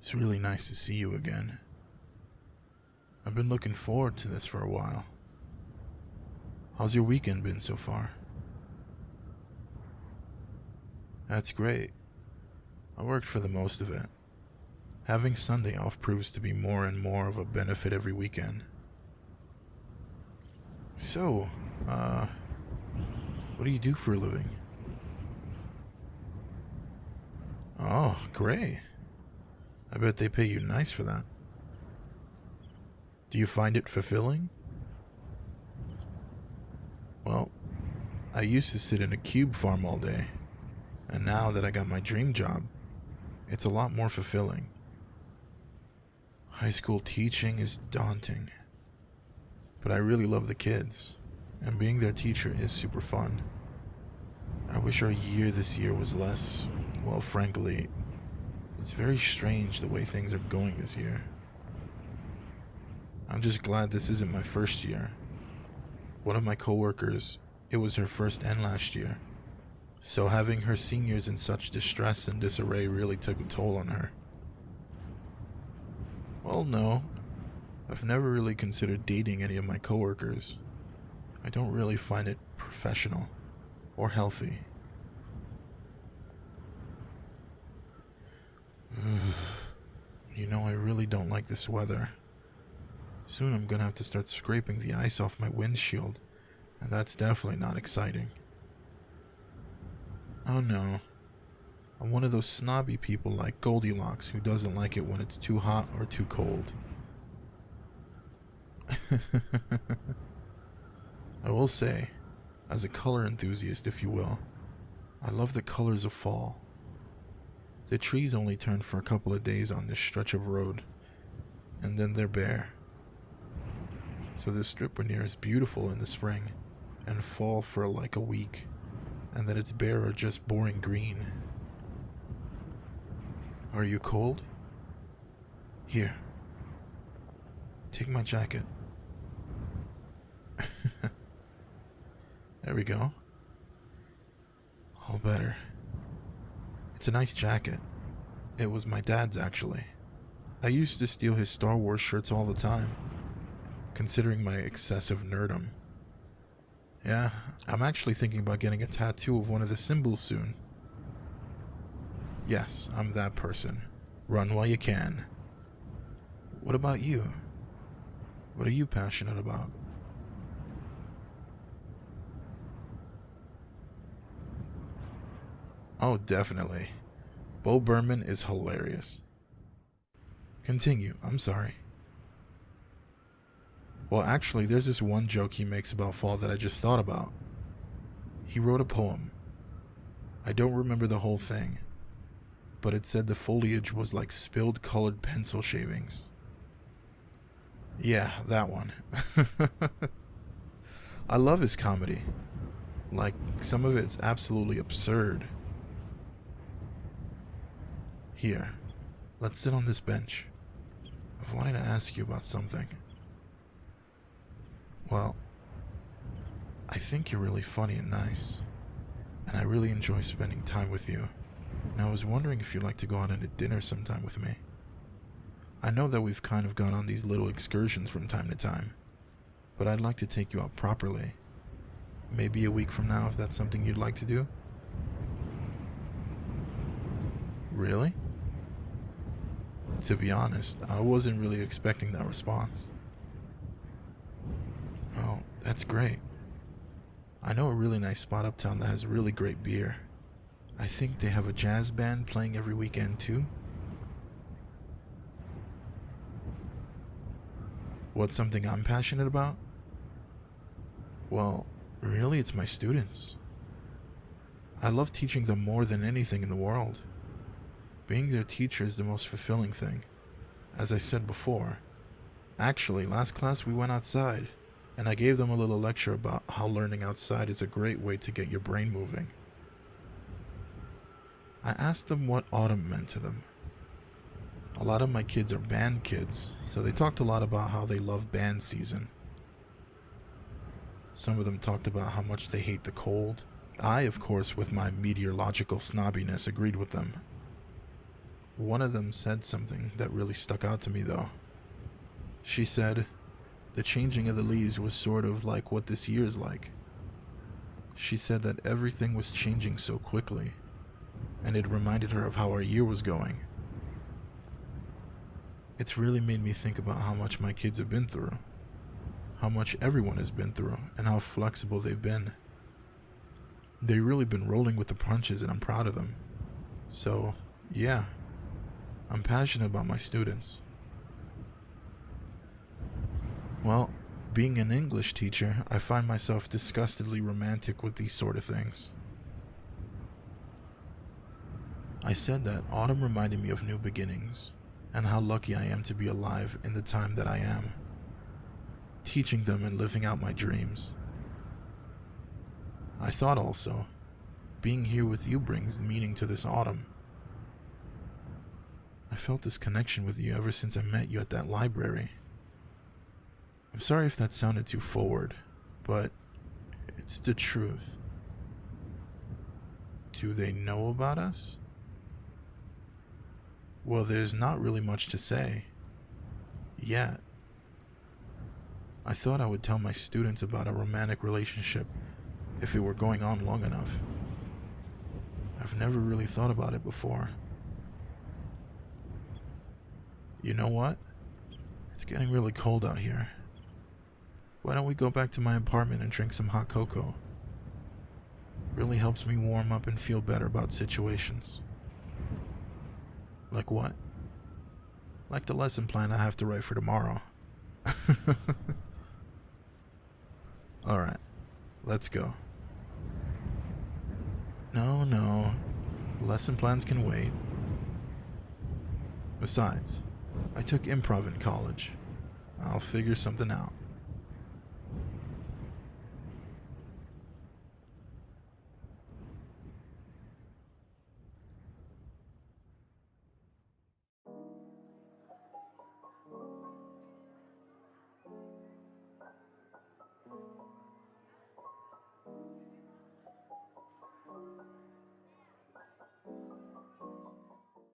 It's really nice to see you again. I've been looking forward to this for a while. How's your weekend been so far? That's great. I worked for the most of it. Having Sunday off proves to be more and more of a benefit every weekend. So, what do you do for a living? Oh, great. I bet they pay you nice for that. Do you find it fulfilling? Well, I used to sit in a cube farm all day, and now that I got my dream job, it's a lot more fulfilling. High school teaching is daunting, but I really love the kids, and being their teacher is super fun. I wish our year this year was less, well, frankly, it's very strange the way things are going this year. I'm just glad this isn't my first year. One of my coworkers, it was her first and last year, so having her seniors in such distress and disarray really took a toll on her. Well, no, I've never really considered dating any of my coworkers. I don't really find it professional or healthy. You know, I really don't like this weather. Soon I'm gonna have to start scraping the ice off my windshield, and that's definitely not exciting. Oh no, I'm one of those snobby people like Goldilocks who doesn't like it when it's too hot or too cold. I will say, as a color enthusiast if you will, I love the colors of fall. The trees only turn for a couple of days on this stretch of road, and then they're bare. So this strip we're near is beautiful in the spring, and fall for like a week, and then it's bare or just boring green. Are you cold? Here. Take my jacket. There we go. All better. It's a nice jacket. It was my dad's, actually. I used to steal his Star Wars shirts all the time, considering my excessive nerdom. Yeah, I'm actually thinking about getting a tattoo of one of the symbols soon. Yes, I'm that person. Run while you can. What about you? What are you passionate about? Oh, definitely. Bo Burnham is hilarious. Continue, I'm sorry. Well, actually, there's this one joke he makes about fall that I just thought about. He wrote a poem. I don't remember the whole thing, but it said the foliage was like spilled colored pencil shavings. Yeah, that one. I love his comedy. Like, some of it's absolutely absurd. Here, let's sit on this bench. I've wanted to ask you about something. Well, I think you're really funny and nice, and I really enjoy spending time with you. And I was wondering if you'd like to go out on a dinner sometime with me. I know that we've kind of gone on these little excursions from time to time, but I'd like to take you out properly. Maybe a week from now if that's something you'd like to do. Really? To be honest, I wasn't really expecting that response. Oh, that's great. I know a really nice spot uptown that has really great beer. I think they have a jazz band playing every weekend too. What's something I'm passionate about? Well, really it's my students. I love teaching them more than anything in the world. Being their teacher is the most fulfilling thing. As I said before, actually last class we went outside, and I gave them a little lecture about how learning outside is a great way to get your brain moving. I asked them what autumn meant to them. A lot of my kids are band kids, so they talked a lot about how they love band season. Some of them talked about how much they hate the cold. I, of course, with my meteorological snobbiness, agreed with them. One of them said something that really stuck out to me though. She said, the changing of the leaves was sort of like what this year's like. She said that everything was changing so quickly, and it reminded her of how our year was going. It's really made me think about how much my kids have been through, how much everyone has been through, and how flexible they've been. They've really been rolling with the punches, and I'm proud of them. So, yeah, I'm passionate about my students. Well, being an English teacher, I find myself disgustedly romantic with these sort of things. I said that autumn reminded me of new beginnings, and how lucky I am to be alive in the time that I am, teaching them and living out my dreams. I thought also, being here with you brings meaning to this autumn. I felt this connection with you ever since I met you at that library. I'm sorry if that sounded too forward, but it's the truth. Do they know about us? Well, there's not really much to say. Yet. I thought I would tell my students about a romantic relationship if it were going on long enough. I've never really thought about it before. You know what? It's getting really cold out here. Why don't we go back to my apartment and drink some hot cocoa? Really helps me warm up and feel better about situations. Like what? Like the lesson plan I have to write for tomorrow. Alright, let's go. No, lesson plans can wait. Besides, I took improv in college. I'll figure something out.